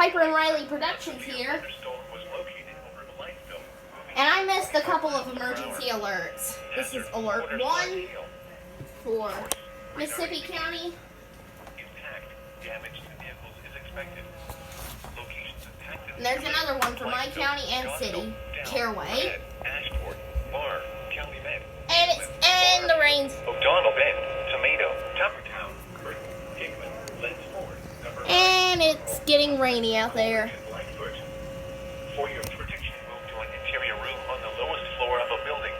Piper and Riley Productions here. And I missed a couple of emergency alerts. This is alert 1 for Mississippi County. And there's another one for my county and city, Caraway. And it's in the rains. O'Donnell Bend, Tomato, Tuppertown, And it's getting rainy out there. For your protection, move to an interior room on the lowest floor of a building.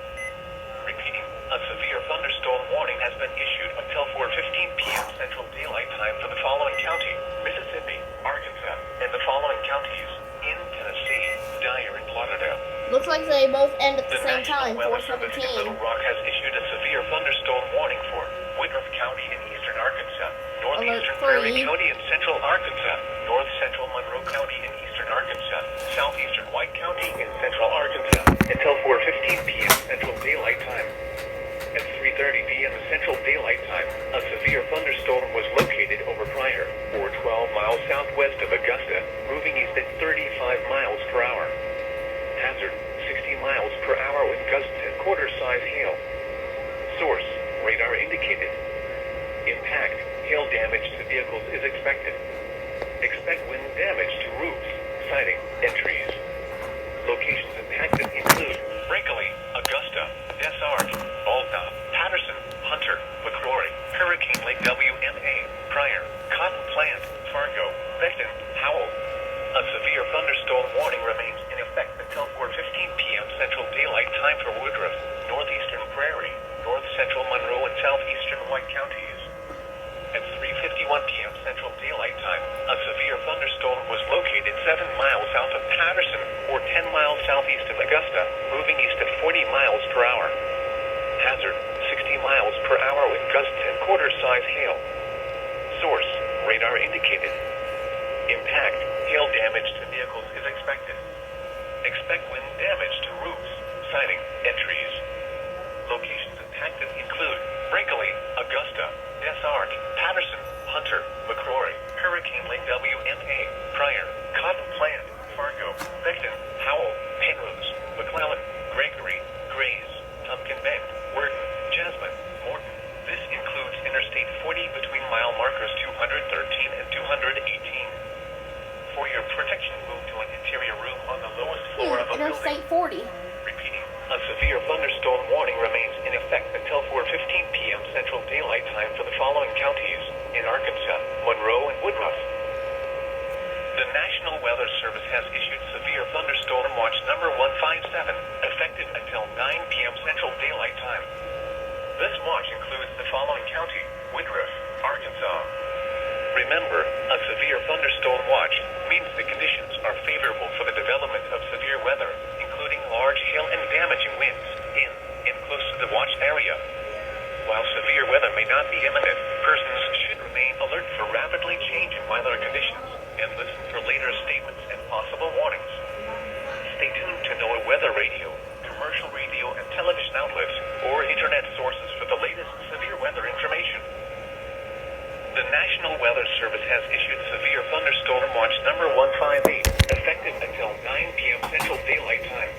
Repeating, a severe thunderstorm warning has been issued until 4:15 p.m. Central Daylight Time for the following county: Mississippi, Arkansas, and the following counties in Tennessee, Dyer and Lauderdale. Looks like they both end at the same time, National Weather Service in 4:17. Little Rock has issued a severe thunderstorm warning for Woodruff County in eastern Arkansas, northeastern Prairie County in central Arkansas, north central Monroe County in eastern Arkansas, southeastern White County in central Arkansas, until 4:15 p.m. Central Daylight Time. At 3:30 p.m. Central Daylight Time, a severe thunderstorm was located over Pryor, or 12 miles southwest of Augusta, moving east at 35 miles per hour. Hazard, 60 miles per hour with gusts and quarter-size hail. Source, radar indicated. Impact, hail damage to vehicles is expected. Expect wind damage to roofs, siding, and trees. Locations impacted include Brinkley, Augusta, Des Arc, Alta, Patterson, Hunter, LaCroix, Hurricane Lake WMA, Pryor, Cotton Plant, Fargo, Beckton, Howell. A severe thunderstorm warning remains in effect until 4:15 p.m. Central Daylight Time for Woodruff, northeastern Prairie, north central Monroe, and southeastern White counties. At 3:51 p.m. Central Daylight Time, a severe thunderstorm was located 7 miles south of Patterson, or 10 miles southeast of Augusta, moving east at 40 miles per hour. Hazard, 60 miles per hour with gusts and quarter-size hail. Source, radar indicated. Impact, hail damage to vehicles is expected. Expect wind damage to roofs, siding, and trees. Locations impacted include Brinkley, Augusta, Des Arc, Patterson, Hunter, LaCroix, Hurricane Lake WMA, Pryor, Cotton Plant, Fargo, Beckton, Howell, Penrose, McClellan, Gregory, Grays, Pumpkin Bend, Worden, Jasmine, Morton. This includes Interstate 40 between mile markers 213 and 218. For your protection, move to an interior room on the lowest floor of a Interstate building. 40. Repeating, a severe thunderstorm warning remains in effect until 4:15 p.m. Central Daylight Time for the following counties in Arkansas, Monroe, and Woodruff. The National Weather Service has issued severe thunderstorm watch number 157, effective until 9 p.m. Central Daylight Time. This watch includes the following county: Woodruff, Arkansas. Remember, a severe thunderstorm watch means the conditions are favorable for the development of severe weather, including large hail and damaging winds in and close to the watched area. While severe weather may not be imminent, persons should remain alert for rapidly changing weather conditions and listen for later statements and possible warnings. Stay tuned to NOAA Weather Radio, commercial radio and television outlets, or internet sources for the latest severe weather information. The National Weather Service has issued severe thunderstorm watch number 158, effective until 9 p.m. Central Daylight Time.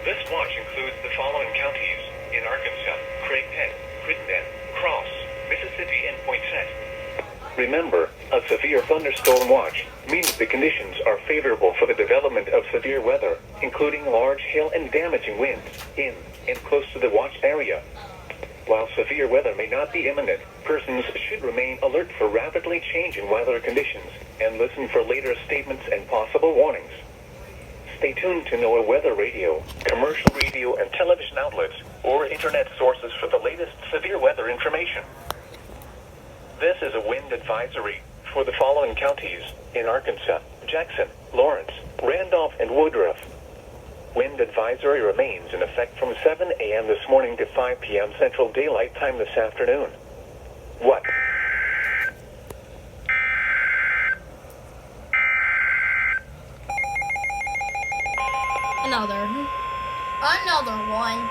This watch includes the following counties in Arkansas: Craig Penn, Crittenden, Cross, Mississippi, and Poinsett. Remember, a severe thunderstorm watch means the conditions are favorable for the development of severe weather, including large hail and damaging winds in and close to the watched area. While severe weather may not be imminent, persons should remain alert for rapidly changing weather conditions and listen for later statements and possible warnings. Stay tuned to NOAA Weather Radio, commercial radio and television outlets, or internet sources for the latest severe weather information. This is a wind advisory for the following counties in Arkansas: Jackson, Lawrence, Randolph, and Woodruff. Wind advisory remains in effect from 7 a.m. this morning to 5 p.m. Central Daylight Time this afternoon. What? Another one.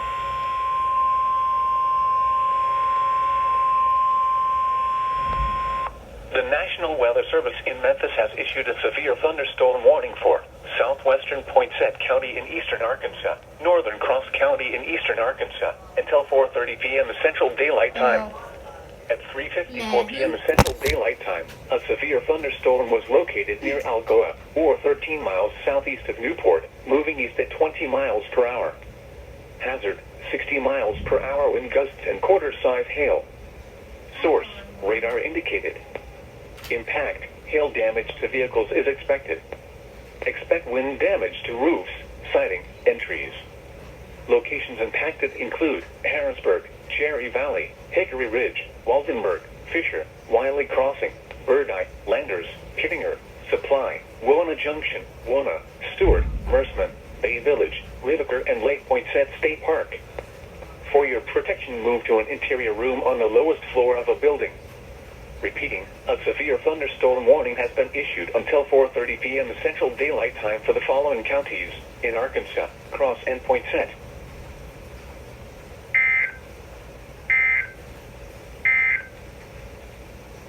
The National Weather Service in Memphis has issued a severe thunderstorm warning for southwestern Poinsett County in eastern Arkansas, northern Cross County in eastern Arkansas, until 4:30 p.m. Central Daylight Time. At 3:54 p.m. Central Daylight Time, a severe thunderstorm was located near Algoa, or 13 miles southeast of Newport, moving east at 20 miles per hour. Hazard, 60 miles per hour wind gusts and quarter-size hail. Source, radar indicated. Impact, hail damage to vehicles is expected. Expect wind damage to roofs, siding, and trees. Locations impacted include Harrisburg, Cherry Valley, Hickory Ridge, Waldenburg, Fisher, Wiley Crossing, Birdeye, Landers, Kittinger, Supply, Wona Junction, Wona, Stewart, Merceman, Bay Village, Riviker, and Lake Poinsett State Park. For your protection, move to an interior room on the lowest floor of a building. Repeating, a severe thunderstorm warning has been issued until 4:30 p.m. Central Daylight Time for the following counties in Arkansas, Cross, and Poinsett.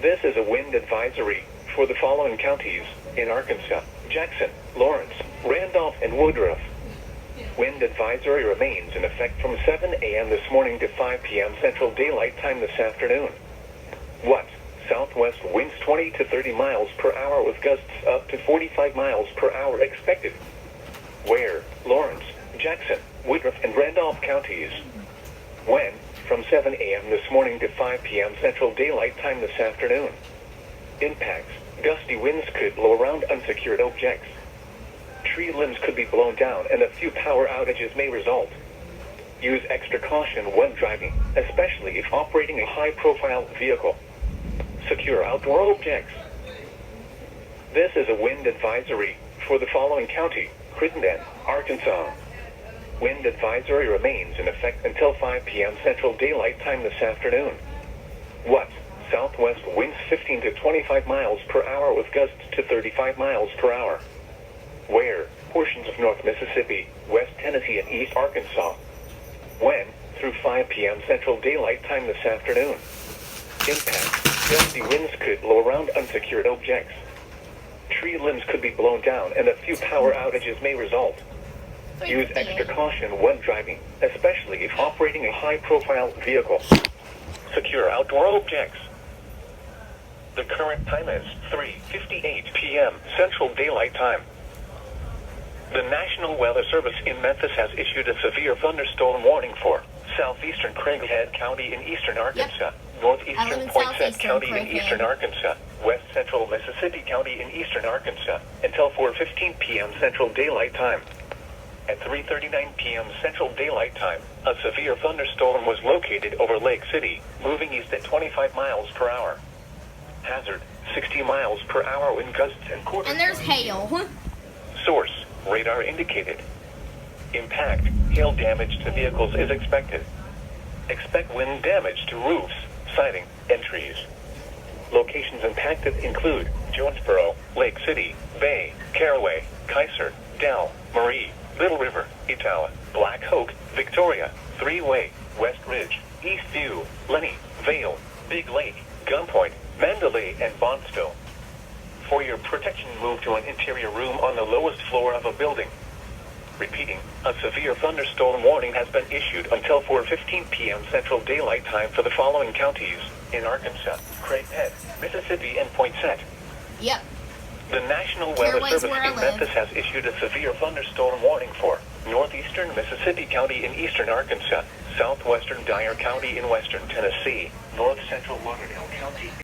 This is a wind advisory for the following counties in Arkansas: Jackson, Lawrence, Randolph, and Woodruff. Wind advisory remains in effect from 7 a.m. this morning to 5 p.m. Central Daylight Time this afternoon. What? Southwest winds 20 to 30 miles per hour with gusts up to 45 miles per hour expected. Where? Lawrence, Jackson, Woodruff, and Randolph counties. When? From 7 a.m. this morning to 5 p.m. Central Daylight Time this afternoon. Impacts. Gusty winds could blow around unsecured objects. Tree limbs could be blown down and a few power outages may result. Use extra caution when driving, especially if operating a high-profile vehicle. Secure outdoor objects. This is a wind advisory for the following county: Crittenden, Arkansas. Wind advisory remains in effect until 5 p.m. Central Daylight Time this afternoon. What? Southwest winds 15 to 25 miles per hour with gusts to 35 miles per hour. Where? Portions of North Mississippi, West Tennessee, and East Arkansas. When? Through 5 p.m. Central Daylight Time this afternoon. Impact. Gusty winds could blow around unsecured objects. Tree limbs could be blown down and a few power outages may result. Use extra caution when driving, especially if operating a high-profile vehicle. Secure outdoor objects. The current time is 3:58 p.m. Central Daylight Time. The National Weather Service in Memphis has issued a severe thunderstorm warning for southeastern Craighead County in eastern Arkansas, northeastern Poinsett County in eastern Arkansas, west central Mississippi County in eastern Arkansas, until 4:15 p.m. Central Daylight Time. At 3:39 p.m. Central Daylight Time, a severe thunderstorm was located over Lake City, moving east at 25 miles per hour. Hazard, 60 miles per hour wind gusts and quarter. And there's hail. Source, radar indicated. Impact, hail damage to vehicles is expected. Expect wind damage to roofs, siding, and trees. Locations impacted include Jonesboro, Lake City, Bay, Caraway, Kaiser, Dell, Marie, Little River, Etala, Black Oak, Victoria, Three-Way, West Ridge, Eastview, Lenny, Vale, Big Lake, Gunpoint, Mandalay, and Bonstone. For your protection, move to an interior room on the lowest floor of a building. Repeating, a severe thunderstorm warning has been issued until 4:15 p.m. Central Daylight Time for the following counties in Arkansas: Craighead, Mississippi, and Poinsett. Yep. The National Weather Service in Memphis has issued a severe thunderstorm warning for northeastern Mississippi County in eastern Arkansas, southwestern Dyer County in western Tennessee, north central Lauderdale County